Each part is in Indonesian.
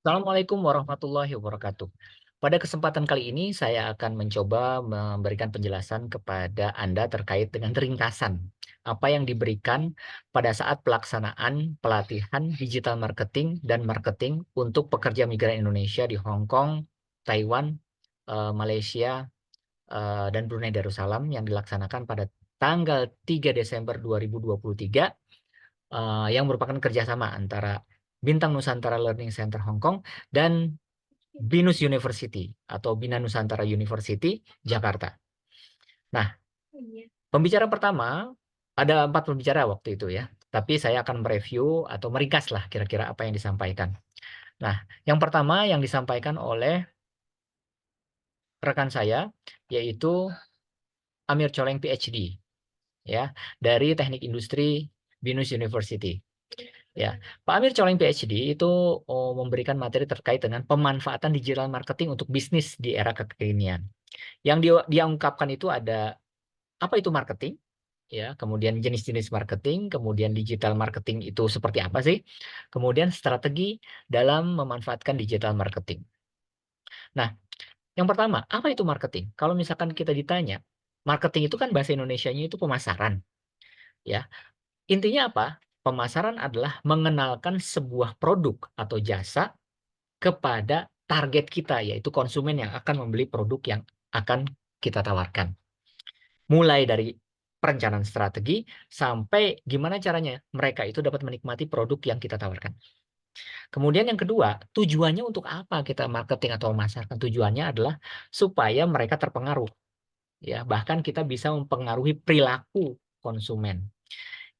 Assalamualaikum warahmatullahi wabarakatuh. Pada kesempatan kali ini saya akan mencoba memberikan penjelasan kepada Anda terkait dengan ringkasan apa yang diberikan pada saat pelaksanaan pelatihan digital marketing dan marketing untuk pekerja migran Indonesia di Hong Kong, Taiwan, Malaysia, dan Brunei Darussalam yang dilaksanakan pada tanggal 3 Desember 2023, yang merupakan kerjasama antara Bintang Nusantara Learning Center Hong Kong dan BINUS University atau Bina Nusantara University Jakarta. Nah, pembicara pertama, ada 4 pembicara waktu itu ya, tapi saya akan mereview atau meringkas lah kira-kira apa yang disampaikan. Nah, yang pertama yang disampaikan oleh rekan saya yaitu Amir Coleng PhD ya, dari Teknik Industri BINUS University. Ya, Pak Amir Coleng PhD itu memberikan materi terkait dengan pemanfaatan digital marketing untuk bisnis di era kekinian. Yang dia ungkapkan itu ada apa itu marketing, ya, kemudian jenis-jenis marketing, kemudian digital marketing itu seperti apa sih, kemudian strategi dalam memanfaatkan digital marketing. Nah, yang pertama, apa itu marketing? Kalau misalkan kita ditanya, marketing itu kan bahasa Indonesianya itu pemasaran, ya. Intinya apa? Pemasaran adalah mengenalkan sebuah produk atau jasa kepada target kita, yaitu konsumen yang akan membeli produk yang akan kita tawarkan. Mulai dari perencanaan strategi sampai gimana caranya mereka itu dapat menikmati produk yang kita tawarkan. Kemudian yang kedua, tujuannya untuk apa kita marketing atau memasarkan? Tujuannya adalah supaya mereka terpengaruh, ya. Bahkan kita bisa mempengaruhi perilaku konsumen.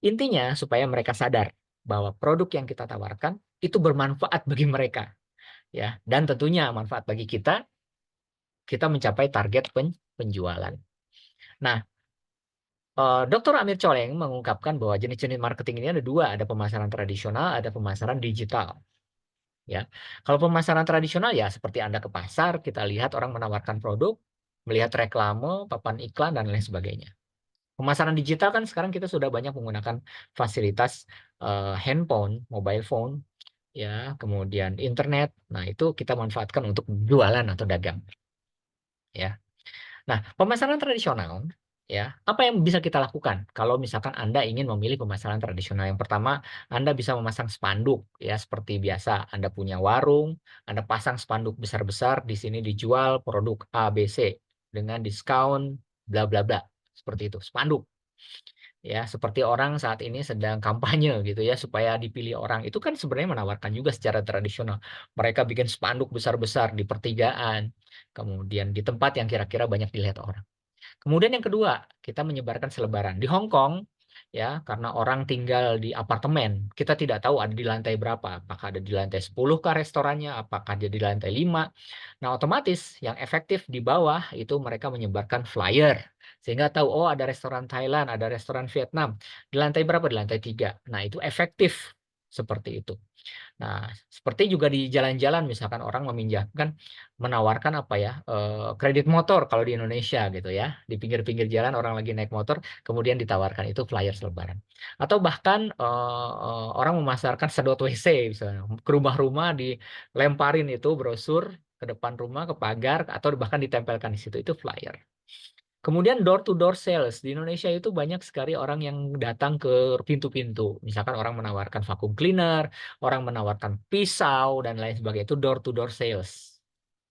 Intinya supaya mereka sadar bahwa produk yang kita tawarkan itu bermanfaat bagi mereka, ya. Dan tentunya manfaat bagi kita mencapai target penjualan. Nah, Dr. Amir Coleng mengungkapkan bahwa jenis-jenis marketing ini ada dua, ada pemasaran tradisional, ada pemasaran digital. Ya, kalau pemasaran tradisional ya seperti Anda ke pasar, kita lihat orang menawarkan produk, melihat reklame, papan iklan dan lain sebagainya. Pemasaran digital kan sekarang kita sudah banyak menggunakan fasilitas handphone, mobile phone, ya, kemudian internet. Nah, itu kita manfaatkan untuk jualan atau dagang, ya. Nah, pemasaran tradisional, ya, apa yang bisa kita lakukan kalau misalkan Anda ingin memilih pemasaran tradisional? Yang pertama, Anda bisa memasang spanduk, ya, seperti biasa. Anda punya warung, Anda pasang spanduk besar-besar, di sini dijual produk A, B, C dengan diskon, bla bla bla, seperti itu, spanduk. Ya, seperti orang saat ini sedang kampanye gitu ya, supaya dipilih orang. Itu kan sebenarnya menawarkan juga secara tradisional. Mereka bikin spanduk besar-besar di pertigaan, kemudian di tempat yang kira-kira banyak dilihat orang. Kemudian yang kedua, kita menyebarkan selebaran. Di Hong Kong, ya, karena orang tinggal di apartemen, kita tidak tahu ada di lantai berapa. Apakah ada di lantai 10 kah restorannya, apakah ada di lantai 5. Nah, otomatis yang efektif di bawah itu mereka menyebarkan flyer. Sehingga tahu, oh ada restoran Thailand, ada restoran Vietnam. Di lantai berapa? Di lantai 3. Nah, itu efektif seperti itu. Nah, seperti juga di jalan-jalan misalkan orang menawarkan apa ya, kredit motor kalau di Indonesia gitu ya. Di pinggir-pinggir jalan orang lagi naik motor kemudian ditawarkan itu flyer selebaran. Atau bahkan orang memasarkan sedot WC misalnya. Ke rumah-rumah dilemparin itu brosur ke depan rumah, ke pagar atau bahkan ditempelkan di situ itu flyer. Kemudian door to door sales. Di Indonesia itu banyak sekali orang yang datang ke pintu-pintu. Misalkan orang menawarkan vacuum cleaner, orang menawarkan pisau dan lain sebagainya. Itu door to door sales.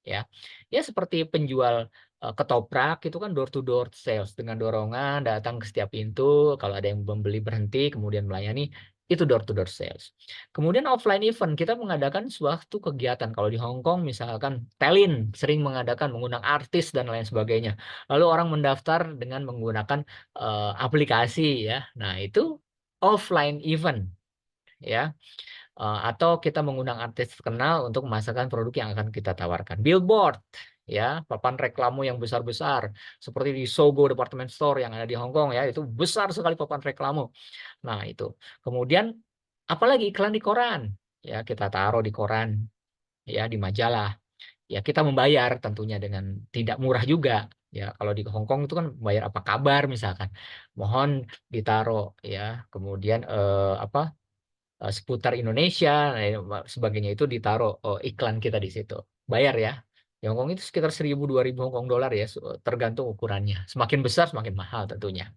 Ya. Ya seperti penjual ketoprak itu kan door to door sales dengan dorongan datang ke setiap pintu, kalau ada yang membeli berhenti kemudian melayani, itu door to door sales. Kemudian offline event, kita mengadakan suatu kegiatan. Kalau di Hong Kong misalkan Telin sering mengundang artis dan lain sebagainya. Lalu orang mendaftar dengan menggunakan aplikasi ya. Nah, itu offline event ya. Atau kita mengundang artis terkenal untuk memasarkan produk yang akan kita tawarkan. Billboard, ya, papan reklame yang besar-besar, seperti di Sogo Department Store yang ada di Hong Kong ya, itu besar sekali papan reklame. Nah itu. Kemudian apalagi iklan di koran, ya kita taruh di koran, ya di majalah. Ya kita membayar tentunya dengan tidak murah juga. Ya kalau di Hong Kong itu kan bayar apa kabar misalkan, mohon ditaruh ya. Kemudian apa? seputar Indonesia, sebagainya itu ditaruh iklan kita di situ. Bayar ya. Di Hongkong itu sekitar 1.000-2.000 Hongkong dolar ya, tergantung ukurannya. Semakin besar semakin mahal tentunya.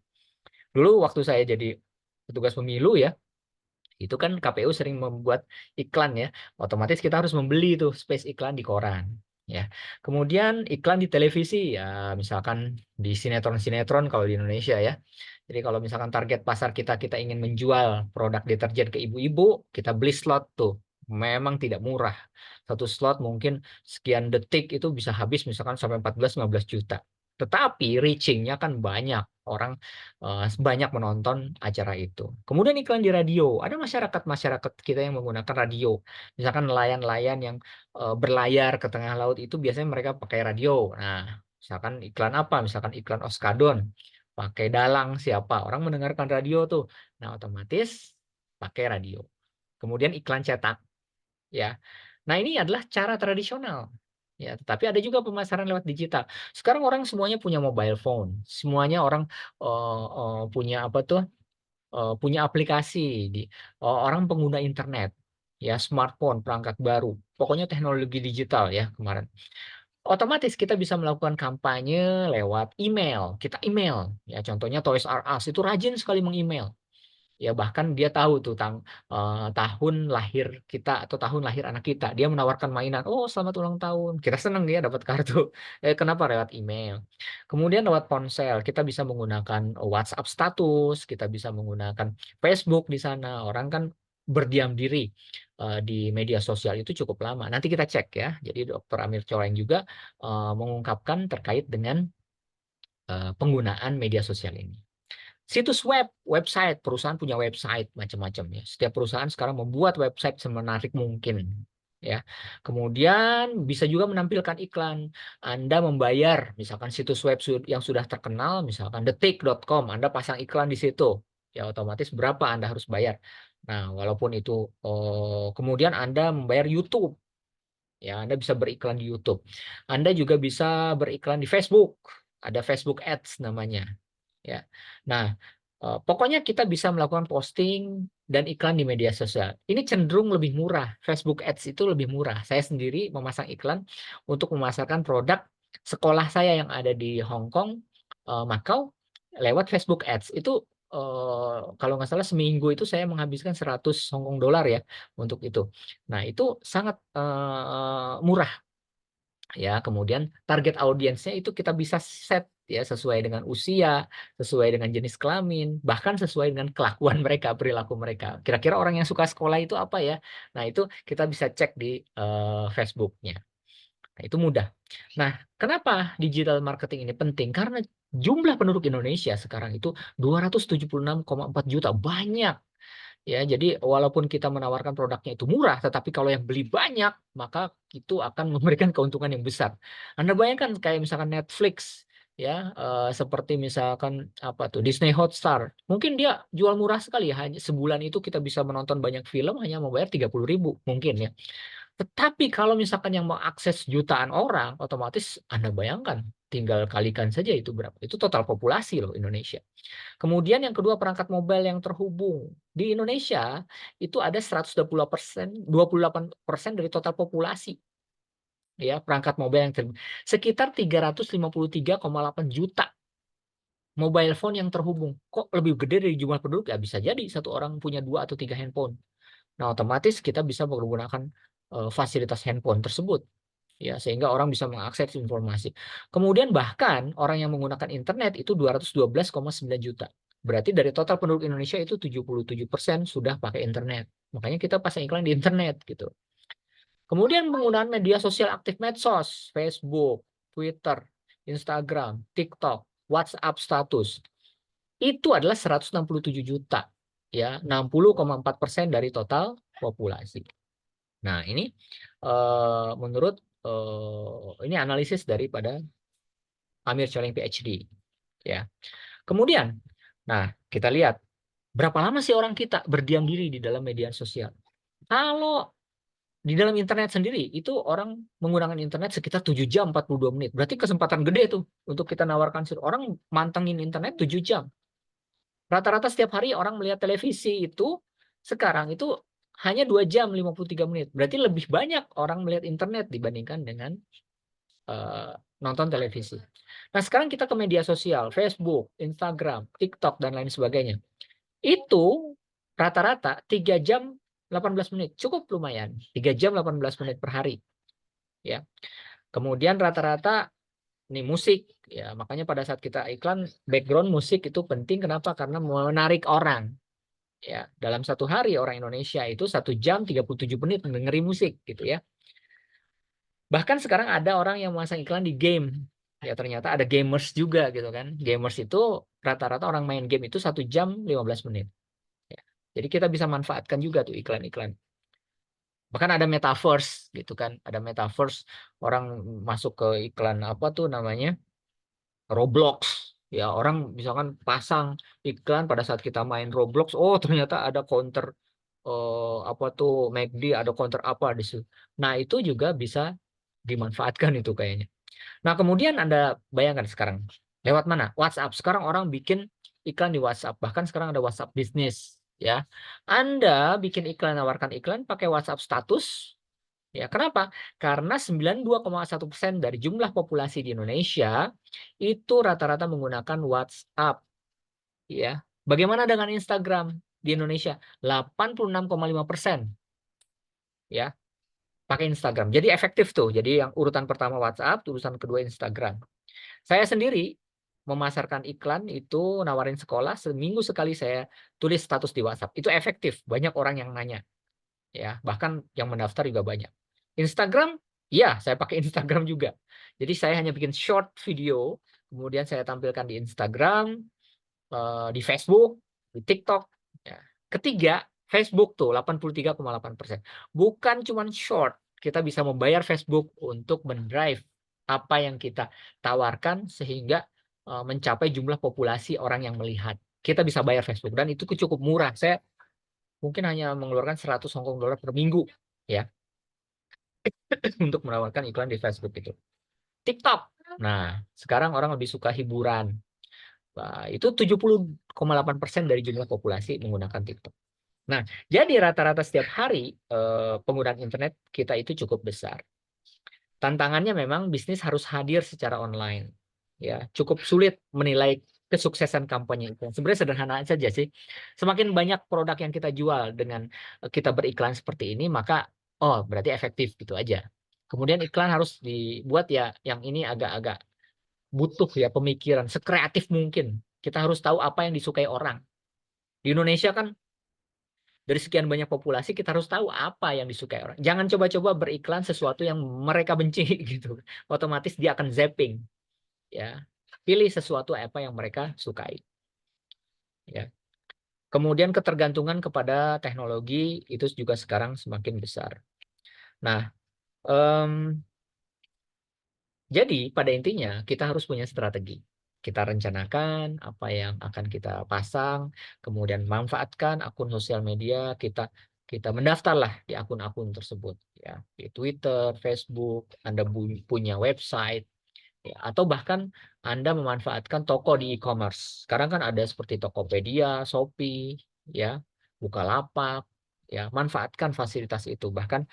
Dulu waktu saya jadi petugas pemilu ya, itu kan KPU sering membuat iklan ya, otomatis kita harus membeli tuh space iklan di koran ya. Kemudian iklan di televisi ya, misalkan di sinetron-sinetron kalau di Indonesia ya. Jadi kalau misalkan target pasar kita, kita ingin menjual produk deterjen ke ibu-ibu, kita beli slot tuh. Memang tidak murah. Satu slot mungkin sekian detik itu bisa habis misalkan sampai 14-15 juta. Tetapi reaching-nya kan banyak. Orang banyak menonton acara itu. Kemudian iklan di radio. Ada masyarakat-masyarakat kita yang menggunakan radio. Misalkan nelayan-nelayan yang berlayar ke tengah laut itu biasanya mereka pakai radio. Nah, misalkan iklan apa? Misalkan iklan Oskadon. Pakai dalang siapa? Orang mendengarkan radio tuh. Nah, otomatis pakai radio. Kemudian iklan cetak. Ya. Nah, ini adalah cara tradisional. Ya, tetapi ada juga pemasaran lewat digital. Sekarang orang semuanya punya mobile phone, semuanya orang punya apa tuh? Punya aplikasi di orang pengguna internet, ya smartphone, perangkat baru, pokoknya teknologi digital ya kemarin. Otomatis kita bisa melakukan kampanye lewat email. Kita email, ya contohnya Toys R Us itu rajin sekali mengemail. Ya bahkan dia tahu tuh tahun lahir kita atau tahun lahir anak kita. Dia menawarkan mainan. Oh, selamat ulang tahun. Kita senang ya dapat kartu. Kenapa lewat email? Kemudian lewat ponsel kita bisa menggunakan WhatsApp status, kita bisa menggunakan Facebook di sana. Orang kan berdiam diri di media sosial itu cukup lama. Nanti kita cek ya. Jadi Dr. Amir Coleng juga mengungkapkan terkait dengan penggunaan media sosial ini. Situs web, website, perusahaan punya website macam-macam ya. Setiap perusahaan sekarang membuat website semenarik mungkin ya. Kemudian bisa juga menampilkan iklan. Anda membayar misalkan situs web yang sudah terkenal misalkan detik.com, Anda pasang iklan di situ. Ya otomatis berapa Anda harus bayar. Nah, walaupun itu kemudian Anda membayar YouTube. Ya, Anda bisa beriklan di YouTube. Anda juga bisa beriklan di Facebook. Ada Facebook Ads namanya. Ya. Nah, pokoknya kita bisa melakukan posting dan iklan di media sosial. Ini cenderung lebih murah. Facebook Ads itu lebih murah. Saya sendiri memasang iklan untuk memasarkan produk sekolah saya yang ada di Hong Kong, Macau, lewat Facebook Ads. Itu kalau nggak salah seminggu itu saya menghabiskan 100 Hong Kong dolar ya untuk itu. Nah, itu sangat murah ya. Kemudian target audiensnya itu kita bisa set ya sesuai dengan usia, sesuai dengan jenis kelamin, bahkan sesuai dengan kelakuan mereka, perilaku mereka. Kira-kira orang yang suka sekolah itu apa ya? Nah, itu kita bisa cek di Facebook-nya. Nah, itu mudah. Nah, kenapa digital marketing ini penting? Karena jumlah penduduk Indonesia sekarang itu 276,4 juta, banyak. Ya, jadi walaupun kita menawarkan produknya itu murah, tetapi kalau yang beli banyak, maka itu akan memberikan keuntungan yang besar. Anda bayangkan kayak misalkan Netflix, ya, seperti misalkan apa tuh Disney Hotstar, mungkin dia jual murah sekali, hanya sebulan itu kita bisa menonton banyak film hanya membayar 30.000 mungkin ya. Tetapi kalau misalkan yang mau akses jutaan orang, otomatis Anda bayangkan, tinggal kalikan saja itu berapa. Itu total populasi loh Indonesia. Kemudian yang kedua perangkat mobile yang terhubung. Di Indonesia itu ada 128%, 28% dari total populasi. Ya, perangkat mobile yang terhubung. Sekitar 353,8 juta mobile phone yang terhubung. Kok lebih gede dari jumlah penduduk? Ya bisa jadi satu orang punya 2 atau 3 handphone. Nah, otomatis kita bisa menggunakan fasilitas handphone tersebut. Ya, sehingga orang bisa mengakses informasi. Kemudian bahkan orang yang menggunakan internet itu 212,9 juta. Berarti dari total penduduk Indonesia itu 77% sudah pakai internet. Makanya kita pasang iklan di internet gitu. Kemudian penggunaan media sosial aktif medsos, Facebook, Twitter, Instagram, TikTok, WhatsApp status. Itu adalah 167 juta. Ya, 60,4% dari total populasi. Nah, ini menurut ini analisis daripada Amir Coleng PhD ya. Kemudian, nah kita lihat berapa lama sih orang kita berdiam diri di dalam media sosial. Kalau di dalam internet sendiri itu orang menggunakan internet sekitar 7 jam 42 menit. Berarti kesempatan gede tuh untuk kita nawarkan orang mantengin internet 7 jam. Rata-rata setiap hari orang melihat televisi itu sekarang itu hanya 2 jam 53 menit. Berarti lebih banyak orang melihat internet dibandingkan dengan nonton televisi. Nah, sekarang kita ke media sosial, Facebook, Instagram, TikTok, dan lain sebagainya. Itu rata-rata 3 jam 18 menit. Cukup lumayan. 3 jam 18 menit per hari. Ya. Kemudian rata-rata nih musik. Ya, makanya pada saat kita iklan, background musik itu penting. Kenapa? Karena menarik orang. Ya, dalam satu hari orang Indonesia itu 1 jam 37 menit mendengarkan musik gitu ya. Bahkan sekarang ada orang yang memasang iklan di game. Ya ternyata ada gamers juga gitu kan. Gamers itu rata-rata orang main game itu 1 jam 15 menit. Ya. Jadi kita bisa manfaatkan juga tuh iklan-iklan. Bahkan ada metaverse gitu kan. Ada metaverse, orang masuk ke iklan apa tuh namanya? Roblox. Ya, orang misalkan pasang iklan pada saat kita main Roblox, oh ternyata ada counter apa tuh McD, ada counter apa di situ. Nah, itu juga bisa dimanfaatkan itu kayaknya. Nah, kemudian Anda bayangkan sekarang lewat mana? WhatsApp. Sekarang orang bikin iklan di WhatsApp. Bahkan sekarang ada WhatsApp bisnis, ya. Anda bikin iklan, nawarkan iklan pakai WhatsApp status. Ya, kenapa? Karena 92,1% dari jumlah populasi di Indonesia itu rata-rata menggunakan WhatsApp, ya. Bagaimana dengan Instagram di Indonesia? 86,5%, ya, pakai Instagram. Jadi efektif tuh. Jadi yang urutan pertama WhatsApp, urutan kedua Instagram. Saya sendiri memasarkan iklan itu nawarin sekolah, seminggu sekali saya tulis status di WhatsApp. Itu efektif, banyak orang yang nanya, ya. Bahkan yang mendaftar juga banyak. Instagram, ya, saya pakai Instagram juga. Jadi saya hanya bikin short video, kemudian saya tampilkan di Instagram, di Facebook, di TikTok, ya. Ketiga, Facebook tuh 83,8%. Bukan cuma short, kita bisa membayar Facebook untuk mendrive apa yang kita tawarkan sehingga mencapai jumlah populasi orang yang melihat. Kita bisa bayar Facebook dan itu cukup murah. Saya mungkin hanya mengeluarkan 100 Hong Kong dollar per minggu, ya, untuk menawarkan iklan di Facebook itu. TikTok. Nah, sekarang orang lebih suka hiburan. Nah, itu 70,8% dari jumlah populasi menggunakan TikTok. Nah, jadi rata-rata setiap hari penggunaan internet kita itu cukup besar. Tantangannya memang bisnis harus hadir secara online. Ya, cukup sulit menilai kesuksesan kampanye itu. Sebenarnya sederhana saja sih. Semakin banyak produk yang kita jual dengan kita beriklan seperti ini, maka oh berarti efektif gitu aja. Kemudian iklan harus dibuat ya yang ini agak-agak butuh ya pemikiran sekreatif mungkin. Kita harus tahu apa yang disukai orang. Di Indonesia kan dari sekian banyak populasi kita harus tahu apa yang disukai orang. Jangan coba-coba beriklan sesuatu yang mereka benci gitu. Otomatis dia akan zapping, ya. Pilih sesuatu apa yang mereka sukai, ya. Kemudian ketergantungan kepada teknologi itu juga sekarang semakin besar. Nah, jadi pada intinya kita harus punya strategi. Kita rencanakan apa yang akan kita pasang, kemudian manfaatkan akun sosial media, kita kita mendaftarlah di akun-akun tersebut, ya, di Twitter, Facebook, Anda punya website, ya, atau bahkan Anda memanfaatkan toko di e-commerce. Sekarang kan ada seperti Tokopedia, Shopee, ya, Bukalapak, ya, manfaatkan fasilitas itu. Bahkan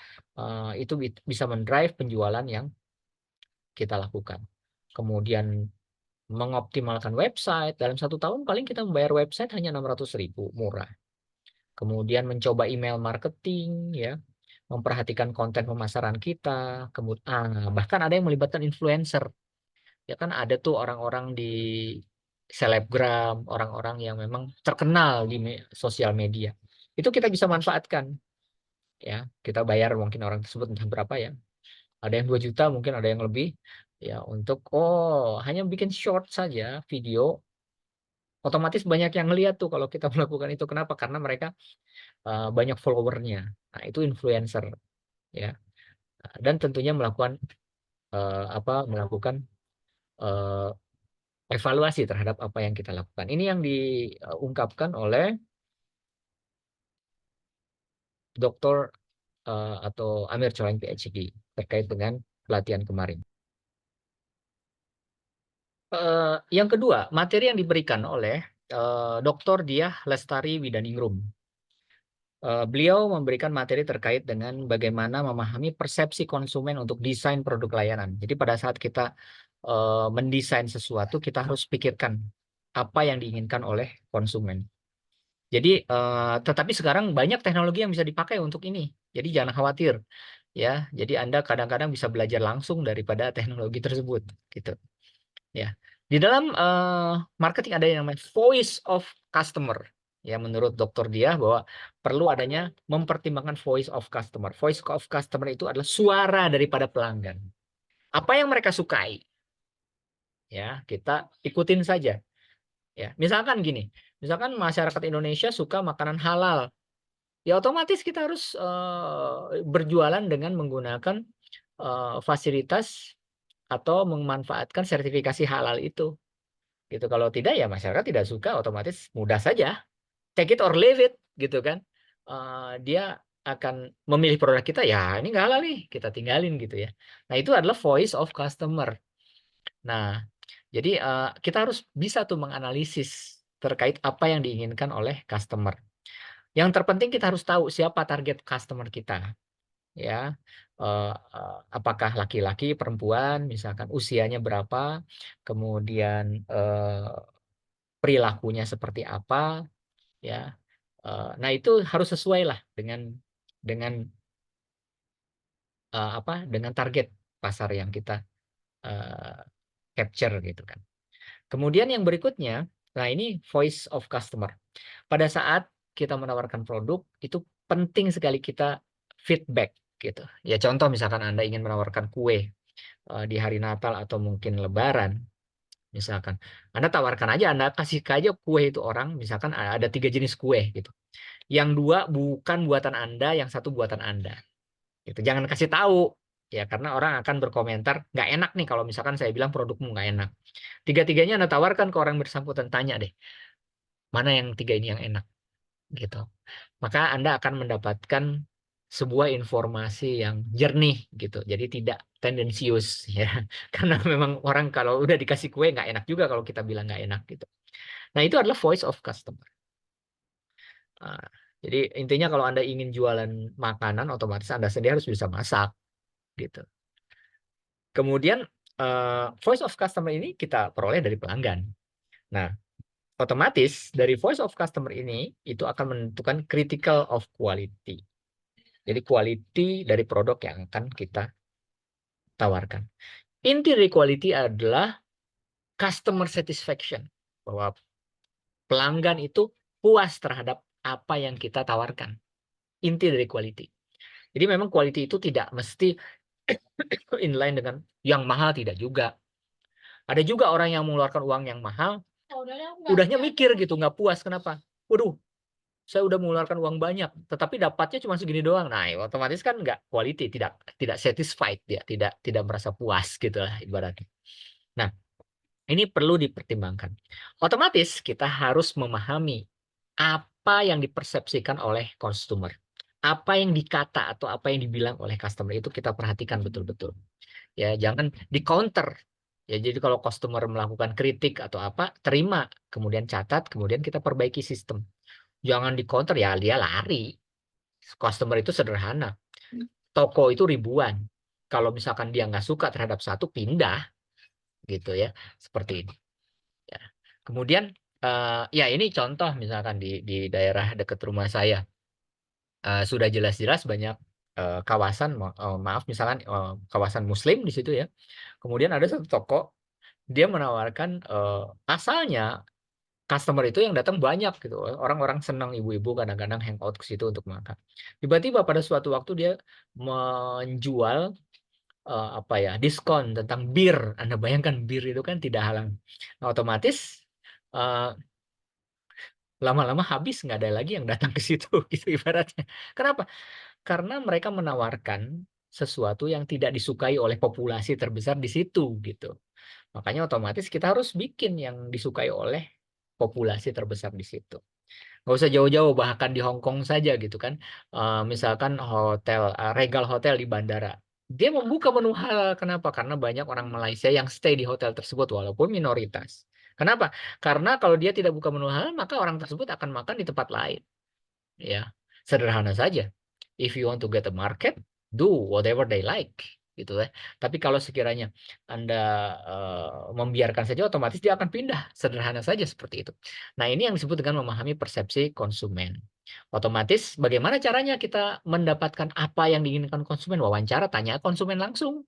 itu bisa mendrive penjualan yang kita lakukan. Kemudian mengoptimalkan website. Dalam 1 tahun paling kita membayar website hanya 600.000, murah. Kemudian mencoba email marketing, ya, memperhatikan konten pemasaran kita. Kemudian bahkan ada yang melibatkan influencer. Ya kan ada tuh orang-orang di selebgram, orang-orang yang memang terkenal di sosial media. Itu kita bisa manfaatkan, ya. Kita bayar mungkin orang tersebut entah berapa ya. Ada yang 2 juta, mungkin ada yang lebih, ya, untuk hanya bikin short saja video, otomatis banyak yang ngelihat tuh kalau kita melakukan itu. Kenapa? Karena mereka banyak followernya. Nah, itu influencer, ya. Dan tentunya melakukan melakukan eh, evaluasi terhadap apa yang kita lakukan. Ini yang diungkapkan oleh Dr. atau Amir Choling PhD terkait dengan pelatihan kemarin. Yang kedua, materi yang diberikan oleh Dr. Diah Lestari Widaningrum. beliau memberikan materi terkait dengan bagaimana memahami persepsi konsumen untuk desain produk layanan. Jadi pada saat kita mendesain sesuatu, kita harus pikirkan apa yang diinginkan oleh konsumen. Jadi, tetapi sekarang banyak teknologi yang bisa dipakai untuk ini. Jadi jangan khawatir, ya. Jadi Anda kadang-kadang bisa belajar langsung daripada teknologi tersebut, gitu. Ya, di dalam marketing ada yang namanya voice of customer. Ya, menurut dokter dia bahwa perlu adanya mempertimbangkan voice of customer. Voice of customer itu adalah suara daripada pelanggan. Apa yang mereka sukai, ya kita ikutin saja. Ya, misalkan gini, misalkan masyarakat Indonesia suka makanan halal, ya otomatis kita harus berjualan dengan menggunakan fasilitas atau memanfaatkan sertifikasi halal itu. Gitu. Kalau tidak ya masyarakat tidak suka, otomatis mudah saja take it or leave it gitu kan. Dia akan memilih produk kita, ya ini nggak halal nih, kita tinggalin gitu ya. Nah itu adalah voice of customer. Nah jadi kita harus bisa tuh menganalisis terkait apa yang diinginkan oleh customer. Yang terpenting kita harus tahu siapa target customer kita, ya. Apakah laki-laki, perempuan, misalkan usianya berapa, kemudian perilakunya seperti apa, ya. Nah itu harus sesuai lah dengan dengan target pasar yang kita eh, capture gitu kan. Kemudian yang berikutnya, nah ini voice of customer. Pada saat kita menawarkan produk itu penting sekali kita feedback gitu. Ya contoh misalkan Anda ingin menawarkan kue di hari Natal atau mungkin Lebaran, misalkan Anda tawarkan aja, Anda kasih aja kue itu orang, misalkan ada 3 jenis kue gitu. Yang 2 bukan buatan Anda, yang 1 buatan Anda. Gitu. Jangan kasih tahu ya karena orang akan berkomentar nggak enak nih kalau misalkan saya bilang produkmu nggak enak. Tiga-tiganya Anda tawarkan ke orang bersangkutan, tanya deh mana yang 3 ini yang enak gitu. Maka Anda akan mendapatkan sebuah informasi yang jernih gitu. Jadi tidak tendensius ya. Karena memang orang kalau udah dikasih kue nggak enak juga kalau kita bilang nggak enak gitu. Nah itu adalah voice of customer. Nah, jadi intinya kalau Anda ingin jualan makanan, otomatis Anda sendiri harus bisa masak gitu. Kemudian voice of customer ini kita peroleh dari pelanggan. Nah, otomatis dari voice of customer ini itu akan menentukan critical of quality. Jadi quality dari produk yang akan kita tawarkan. Inti dari quality adalah customer satisfaction, bahwa pelanggan itu puas terhadap apa yang kita tawarkan. Inti dari quality. Jadi memang quality itu tidak mesti inline dengan yang mahal, tidak juga. Ada juga orang yang mengeluarkan uang yang mahal, udahnya mikir gitu, nggak puas. Kenapa? Waduh, saya udah mengeluarkan uang banyak, tetapi dapatnya cuma segini doang. Nah, otomatis kan nggak quality, tidak satisfied dia, tidak merasa puas gitu lah ibaratnya. Nah, ini perlu dipertimbangkan. Otomatis kita harus memahami apa yang dipersepsikan oleh customer. Apa yang dikata atau apa yang dibilang oleh customer itu kita perhatikan betul-betul. Ya, jangan di counter. Ya, jadi kalau customer melakukan kritik atau apa, terima, kemudian catat, kemudian kita perbaiki sistem. Jangan di counter, ya dia lari. Customer itu sederhana. Toko itu ribuan. Kalau misalkan dia nggak suka terhadap satu, pindah gitu ya, seperti ini. Ya. Kemudian ya ini contoh misalkan di daerah dekat rumah saya sudah jelas-jelas banyak kawasan, maaf misalkan kawasan Muslim di situ ya. Kemudian ada satu toko, dia menawarkan asalnya customer itu yang datang banyak gitu. Orang-orang senang, ibu-ibu kadang-kadang hangout ke situ untuk makan. Tiba-tiba pada suatu waktu dia menjual apa ya, diskon tentang bir. Anda bayangkan bir itu kan tidak halal. Nah, otomatis eh, lama-lama habis, nggak ada lagi yang datang ke situ gitu ibaratnya. Kenapa? Karena mereka menawarkan sesuatu yang tidak disukai oleh populasi terbesar di situ gitu. Makanya otomatis kita harus bikin yang disukai oleh populasi terbesar di situ. Nggak usah jauh-jauh, bahkan di Hong Kong saja gitu kan. Misalkan hotel, Regal Hotel di bandara. Dia membuka menu halal. Kenapa? Karena banyak orang Malaysia yang stay di hotel tersebut walaupun minoritas. Kenapa? Karena kalau dia tidak buka menu halal, maka orang tersebut akan makan di tempat lain. Ya. Sederhana saja. If you want to get a market, do whatever they like, gitu ya. Tapi kalau sekiranya Anda membiarkan saja, otomatis dia akan pindah. Sederhana saja seperti itu. Nah, ini yang disebut dengan memahami persepsi konsumen. Otomatis bagaimana caranya kita mendapatkan apa yang diinginkan konsumen? Wawancara, tanya konsumen langsung.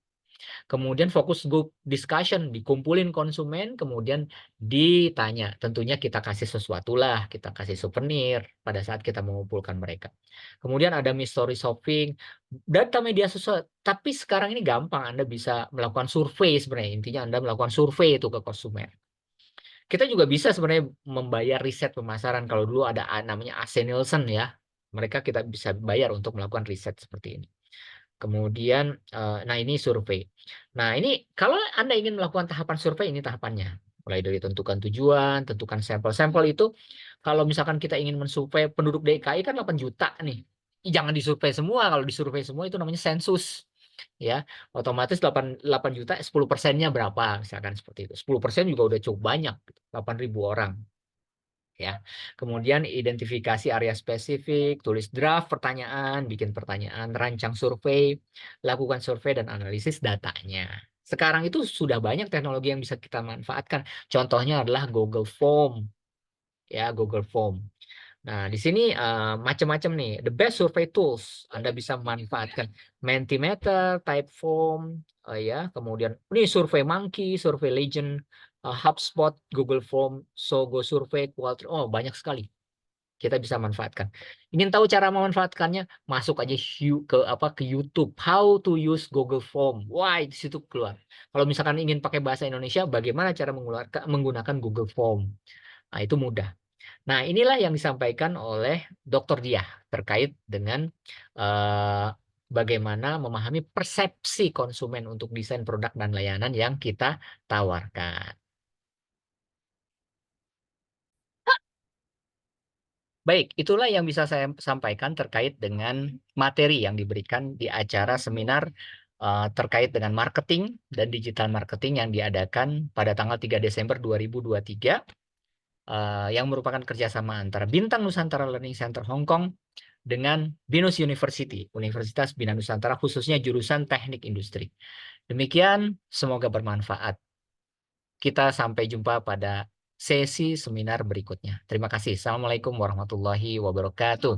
Kemudian fokus group discussion, dikumpulin konsumen, kemudian ditanya. Tentunya kita kasih sesuatu lah, kita kasih souvenir pada saat kita mengumpulkan mereka. Kemudian ada mystery shopping, data media sosial. Tapi sekarang ini gampang, Anda bisa melakukan survei sebenarnya. Intinya Anda melakukan survei itu ke konsumen. Kita juga bisa sebenarnya membayar riset pemasaran. Kalau dulu ada namanya AC Nielsen ya. Mereka kita bisa bayar untuk melakukan riset seperti ini. Kemudian, nah ini survei. Nah ini kalau Anda ingin melakukan tahapan survei, ini tahapannya. Mulai dari tentukan tujuan, tentukan sampel-sampel itu. Kalau misalkan kita ingin mensurvei penduduk DKI kan 8 juta nih. Jangan disurvei semua. Kalau disurvei semua itu namanya sensus. Ya, otomatis 8 juta, 10%-nya berapa? Misalkan seperti itu. 10% juga udah cukup banyak. 8.000 orang. Ya. Kemudian identifikasi area spesifik, tulis draft pertanyaan, bikin pertanyaan, rancang survei, lakukan survei dan analisis datanya. Sekarang itu sudah banyak teknologi yang bisa kita manfaatkan. Contohnya adalah Google Form, ya Google Form. Nah, di sini macam-macam nih, the best survey tools. Anda bisa memanfaatkan Mentimeter, Typeform, ya, kemudian ini Survey Monkey, Survey Legend, HubSpot, Google Form, Sogo Survey, Qualtrics. Oh, banyak sekali. Kita bisa manfaatkan. Ingin tahu cara memanfaatkannya? Masuk aja ke YouTube. How to use Google Form. Wah, di situ keluar. Kalau misalkan ingin pakai bahasa Indonesia, bagaimana cara menggunakan Google Form? Nah, itu mudah. Nah, inilah yang disampaikan oleh Dr. Diah terkait dengan bagaimana memahami persepsi konsumen untuk desain produk dan layanan yang kita tawarkan. Baik, itulah yang bisa saya sampaikan terkait dengan materi yang diberikan di acara seminar terkait dengan marketing dan digital marketing yang diadakan pada tanggal 3 Desember 2023 yang merupakan kerjasama antara Bintang Nusantara Learning Center Hong Kong dengan BINUS University, Universitas Bina Nusantara, khususnya jurusan Teknik Industri. Demikian, semoga bermanfaat. Kita sampai jumpa pada sesi seminar berikutnya. Terima kasih. Assalamualaikum warahmatullahi wabarakatuh.